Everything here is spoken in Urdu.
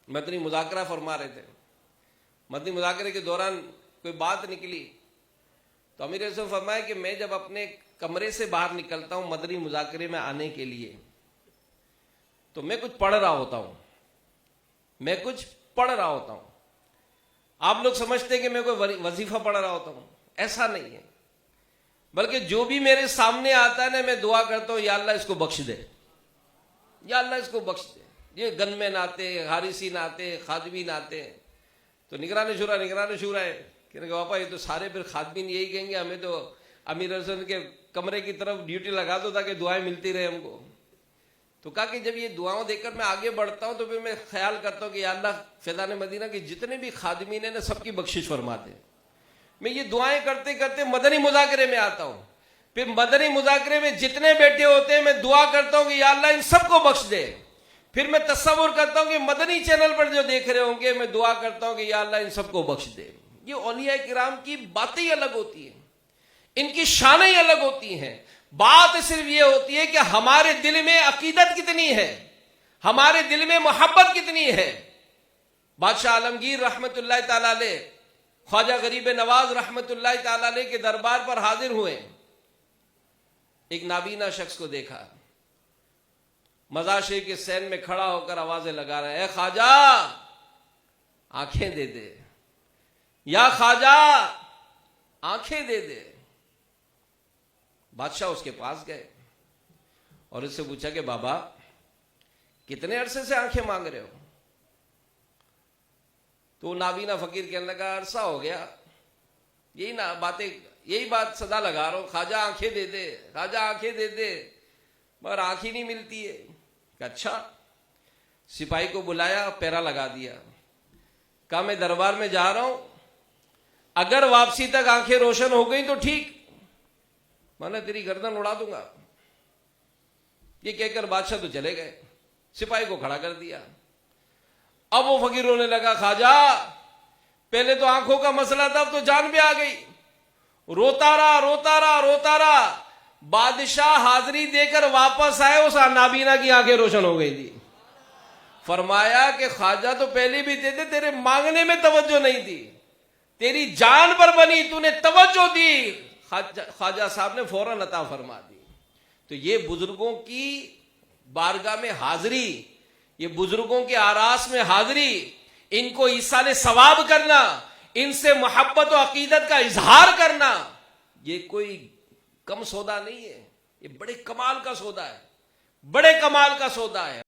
مدنی مذاکرہ فرما رہے تھے. مدنی مذاکرے کے دوران کوئی بات نکلی تو امیر علیہ السلام فرمایا کہ میں جب اپنے کمرے سے باہر نکلتا ہوں مدنی مذاکرے میں آنے کے لیے تو میں کچھ پڑھ رہا ہوتا ہوں. آپ لوگ سمجھتے ہیں کہ میں کوئی وظیفہ پڑھ رہا ہوتا ہوں. ایسا نہیں ہے، بلکہ جو بھی میرے سامنے آتا ہے نا میں دعا کرتا ہوں یا اللہ اس کو بخش دے، یا اللہ اس کو بخش دے. یہ گن میں ناتے، حارثین آتے، خادمین آتے تو نگران شورا ہے کہ پاپا یہ تو سارے پھر خادمین یہی کہیں گے ہمیں تو امیر حسن کے کمرے کی طرف ڈیوٹی لگا دو تاکہ دعائیں ملتی رہے ہم کو. تو کہا کہ جب یہ دعاؤں دیکھ کر میں آگے بڑھتا ہوں تو پھر میں خیال کرتا ہوں کہ یا اللہ فیضان مدینہ کے جتنے بھی خادمین ہیں نا سب کی بخشش فرما دے. میں یہ دعائیں کرتے کرتے مدنی مذاکرے میں آتا ہوں. پھر مدنی مذاکرے میں جتنے بیٹھے ہوتے ہیں میں دعا کرتا ہوں کہ یا اللہ ان سب کو بخش دے. پھر میں تصور کرتا ہوں کہ مدنی چینل پر جو دیکھ رہے ہوں گے میں دعا کرتا ہوں کہ یا اللہ ان سب کو بخش دے. یہ اولیاء کرام کی باتیں ہی الگ ہوتی ہیں، ان کی شانیں ہی الگ ہوتی ہیں. بات صرف یہ ہوتی ہے کہ ہمارے دل میں عقیدت کتنی ہے، ہمارے دل میں محبت کتنی ہے. بادشاہ عالمگیر رحمت اللہ تعالیٰ علیہ خواجہ غریب نواز رحمت اللہ تعالیٰ علیہ کے دربار پر حاضر ہوئے. ایک نابینا شخص کو دیکھا، مزار شریف کے سین میں کھڑا ہو کر آوازیں لگا رہا ہے، اے خواجہ آنکھیں دے دے، یا خواجہ آنکھیں دے دے. بادشاہ اس کے پاس گئے اور اس سے پوچھا کہ بابا کتنے عرصے سے آنکھیں مانگ رہے ہو؟ تو نابینا فقیر کہنے لگا عرصہ ہو گیا، یہی بات صدا لگا رہا ہوں، خواجہ آنکھیں دے دے، خواجہ آنکھیں دے دے، مگر آنکھ ہی نہیں ملتی ہے. کہ اچھا. سپاہی کو بلایا، پیرا لگا دیا، کہا میں دربار میں جا رہا ہوں، اگر واپسی تک آنکھیں روشن ہو گئی تو ٹھیک، میں تیری گردن اڑا دوں گا. یہ کہہ کر بادشاہ تو چلے گئے، سپاہی کو کھڑا کر دیا. اب وہ فقیر رونے لگا، خواجہ پہلے تو آنکھوں کا مسئلہ تھا، اب تو جان بھی آ گئی. روتا رہا. بادشاہ حاضری دے کر واپس آئے، اس نابینا کی آنکھیں روشن ہو گئی تھی. فرمایا کہ خواجہ تو پہلے بھی تھے، تیرے مانگنے میں توجہ نہیں تھی، تیری جان پر بنی، تو نے توجہ دی، خواجہ صاحب نے فوراً عطا فرما دی. تو یہ بزرگوں کی بارگاہ میں حاضری، یہ بزرگوں کے آراس میں حاضری، ان کو ایصال ثواب کرنا، ان سے محبت و عقیدت کا اظہار کرنا، یہ کوئی کم سودا نہیں ہے، یہ بڑے کمال کا سودا ہے، بڑے کمال کا سودا ہے.